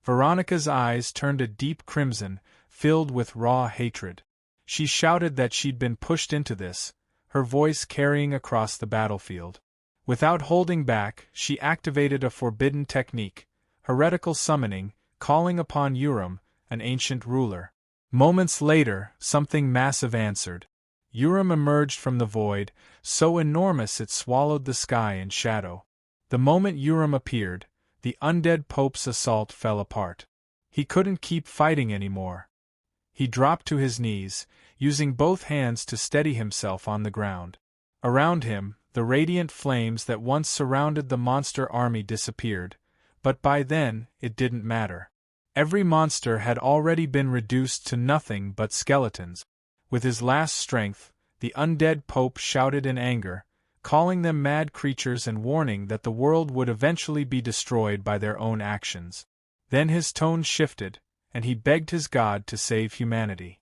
Veronica's eyes turned a deep crimson, filled with raw hatred. She shouted that she'd been pushed into this, her voice carrying across the battlefield. Without holding back, she activated a forbidden technique, heretical summoning, calling upon Urim, an ancient ruler. Moments later, something massive answered. Urim emerged from the void, so enormous it swallowed the sky in shadow. The moment Urim appeared, the undead Pope's assault fell apart. He couldn't keep fighting anymore. He dropped to his knees, using both hands to steady himself on the ground. Around him, the radiant flames that once surrounded the monster army disappeared, but by then, it didn't matter. Every monster had already been reduced to nothing but skeletons. With his last strength, the undead Pope shouted in anger, calling them mad creatures and warning that the world would eventually be destroyed by their own actions. Then his tone shifted, and he begged his God to save humanity.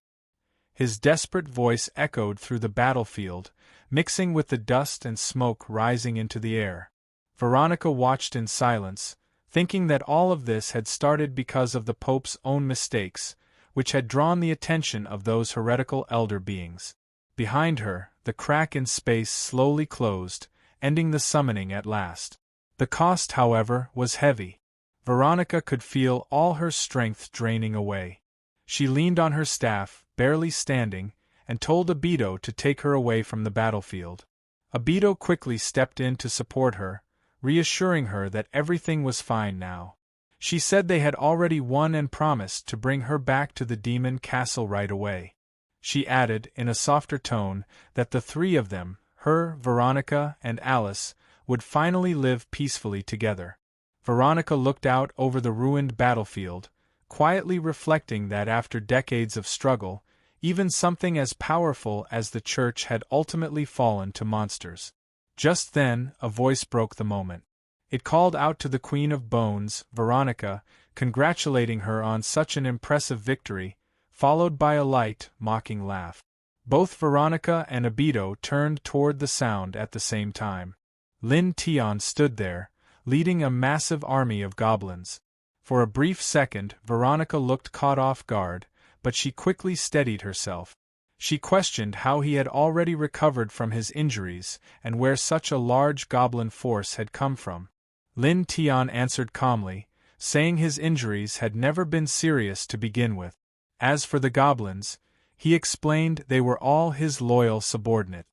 His desperate voice echoed through the battlefield, mixing with the dust and smoke rising into the air. Veronica watched in silence, thinking that all of this had started because of the Pope's own mistakes, which had drawn the attention of those heretical elder beings. Behind her, the crack in space slowly closed, ending the summoning at last. The cost, however, was heavy. Veronica could feel all her strength draining away. She leaned on her staff, barely standing, and told Abito to take her away from the battlefield. Abito quickly stepped in to support her, reassuring her that everything was fine now. She said they had already won and promised to bring her back to the demon castle right away. She added, in a softer tone, that the three of them, her, Veronica, and Alice, would finally live peacefully together. Veronica looked out over the ruined battlefield, quietly reflecting that after decades of struggle, even something as powerful as the church had ultimately fallen to monsters. Just then, a voice broke the moment. It called out to the Queen of Bones, Veronica, congratulating her on such an impressive victory, followed by a light, mocking laugh. Both Veronica and Abito turned toward the sound at the same time. Lin Tian stood there, leading a massive army of goblins. For a brief second, Veronica looked caught off guard, but she quickly steadied herself. She questioned how he had already recovered from his injuries and where such a large goblin force had come from. Lin Tian answered calmly, saying his injuries had never been serious to begin with. As for the goblins, he explained they were all his loyal subordinate.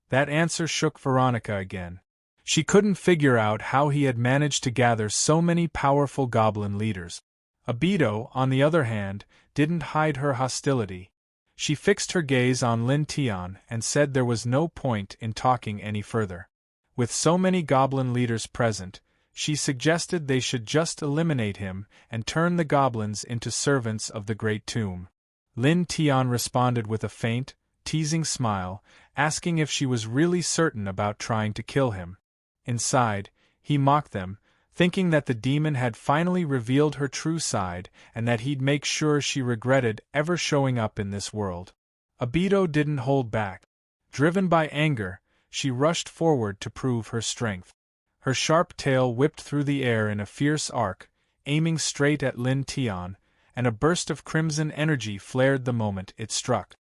That answer shook Veronica again. She couldn't figure out how he had managed to gather so many powerful goblin leaders. Abito, on the other hand, didn't hide her hostility. She fixed her gaze on Lin Tian and said there was no point in talking any further. With so many goblin leaders present, she suggested they should just eliminate him and turn the goblins into servants of the Great Tomb. Lin Tian responded with a faint, teasing smile, asking if she was really certain about trying to kill him. Inside, he mocked them, thinking that the demon had finally revealed her true side and that he'd make sure she regretted ever showing up in this world. Abito didn't hold back. Driven by anger, she rushed forward to prove her strength. Her sharp tail whipped through the air in a fierce arc, aiming straight at Lin Tian, and a burst of crimson energy flared the moment it struck.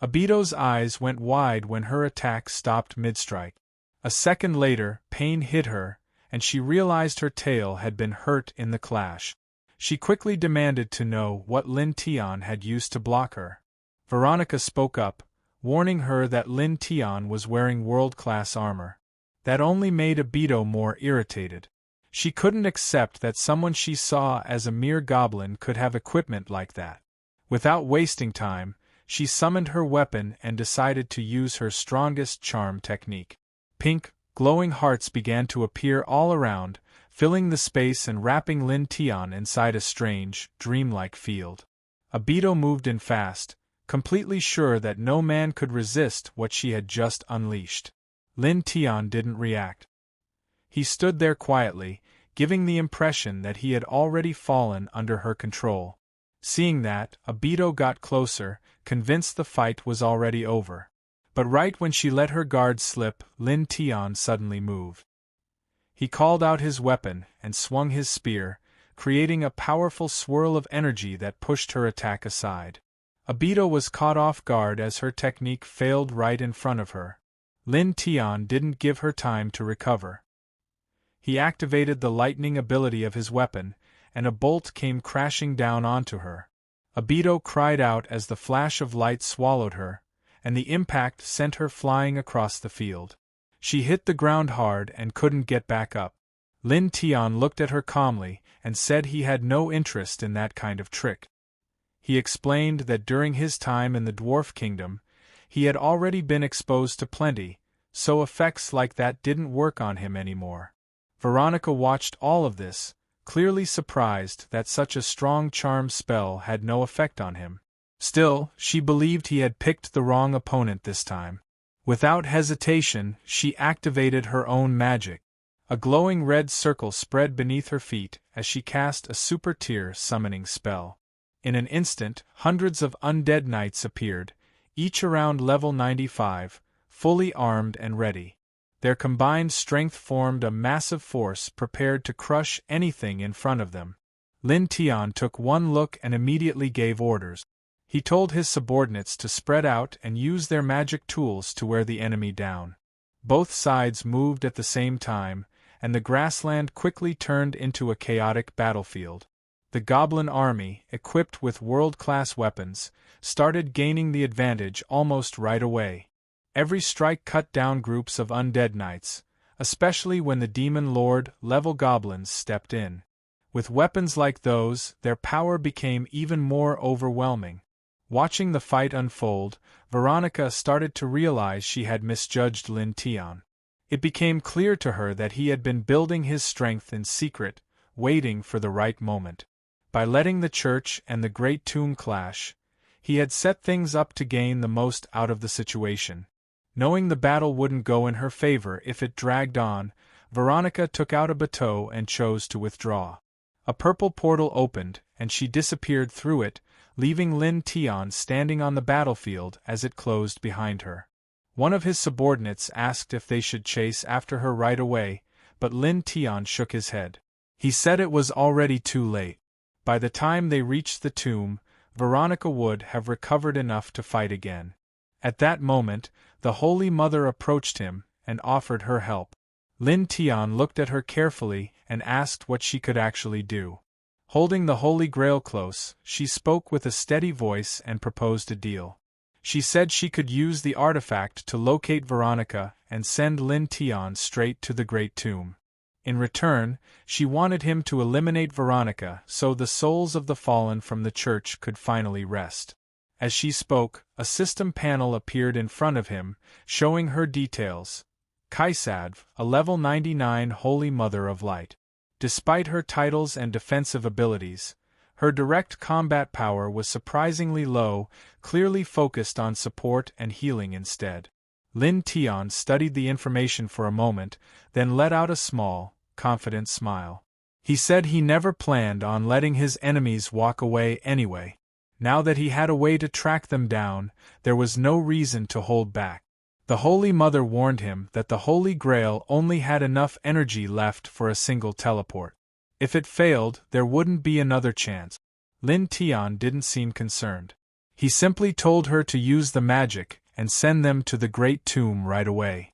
Abito's eyes went wide when her attack stopped mid-strike. A second later, pain hit her, and she realized her tail had been hurt in the clash. She quickly demanded to know what Lin Tian had used to block her. Veronica spoke up, warning her that Lin Tian was wearing world-class armor. That only made Abito more irritated. She couldn't accept that someone she saw as a mere goblin could have equipment like that. Without wasting time, she summoned her weapon and decided to use her strongest charm technique. Pink, glowing hearts began to appear all around, filling the space and wrapping Lin Tian inside a strange, dreamlike field. Abito moved in fast, completely sure that no man could resist what she had just unleashed. Lin Tian didn't react. He stood there quietly, giving the impression that he had already fallen under her control. Seeing that, Abito got closer, convinced the fight was already over. But right when she let her guard slip, Lin Tian suddenly moved. He called out his weapon and swung his spear, creating a powerful swirl of energy that pushed her attack aside. Obito was caught off guard as her technique failed right in front of her. Lin Tian didn't give her time to recover. He activated the lightning ability of his weapon, and a bolt came crashing down onto her. Obito cried out as the flash of light swallowed her, and the impact sent her flying across the field. She hit the ground hard and couldn't get back up. Lin Tian looked at her calmly and said he had no interest in that kind of trick. He explained that during his time in the Dwarf Kingdom, he had already been exposed to plenty, so effects like that didn't work on him anymore. Veronica watched all of this, clearly surprised that such a strong charm spell had no effect on him. Still, she believed he had picked the wrong opponent this time. Without hesitation, she activated her own magic. A glowing red circle spread beneath her feet as she cast a super-tier summoning spell. In an instant, hundreds of undead knights appeared, each around level 95, fully armed and ready. Their combined strength formed a massive force prepared to crush anything in front of them. Lin Tian took one look and immediately gave orders. He told his subordinates to spread out and use their magic tools to wear the enemy down. Both sides moved at the same time, and the grassland quickly turned into a chaotic battlefield. The Goblin army, equipped with world-class weapons, started gaining the advantage almost right away. Every strike cut down groups of undead knights, especially when the Demon Lord-level goblins stepped in. With weapons like those, their power became even more overwhelming. Watching the fight unfold, Veronica started to realize she had misjudged Lin Tian. It became clear to her that he had been building his strength in secret, waiting for the right moment. By letting the church and the Great Tomb clash, he had set things up to gain the most out of the situation. Knowing the battle wouldn't go in her favor if it dragged on, Veronica took out a bateau and chose to withdraw. A purple portal opened, and she disappeared through it, leaving Lin Tian standing on the battlefield as it closed behind her. One of his subordinates asked if they should chase after her right away, but Lin Tian shook his head. He said it was already too late. By the time they reached the tomb, Veronica would have recovered enough to fight again. At that moment, the Holy Mother approached him and offered her help. Lin Tian looked at her carefully and asked what she could actually do. Holding the Holy Grail close, she spoke with a steady voice and proposed a deal. She said she could use the artifact to locate Veronica and send Lin Tian straight to the Great Tomb. In return, she wanted him to eliminate Veronica so the souls of the fallen from the church could finally rest. As she spoke, a system panel appeared in front of him, showing her details. Kaisadv, a level 99 Holy Mother of Light. Despite her titles and defensive abilities, her direct combat power was surprisingly low, clearly focused on support and healing instead. Lin Tian studied the information for a moment, then let out a small, confident smile. He said he never planned on letting his enemies walk away anyway. Now that he had a way to track them down, there was no reason to hold back. The Holy Mother warned him that the Holy Grail only had enough energy left for a single teleport. If it failed, there wouldn't be another chance. Lin Tian didn't seem concerned. He simply told her to use the magic and send them to the Great Tomb right away.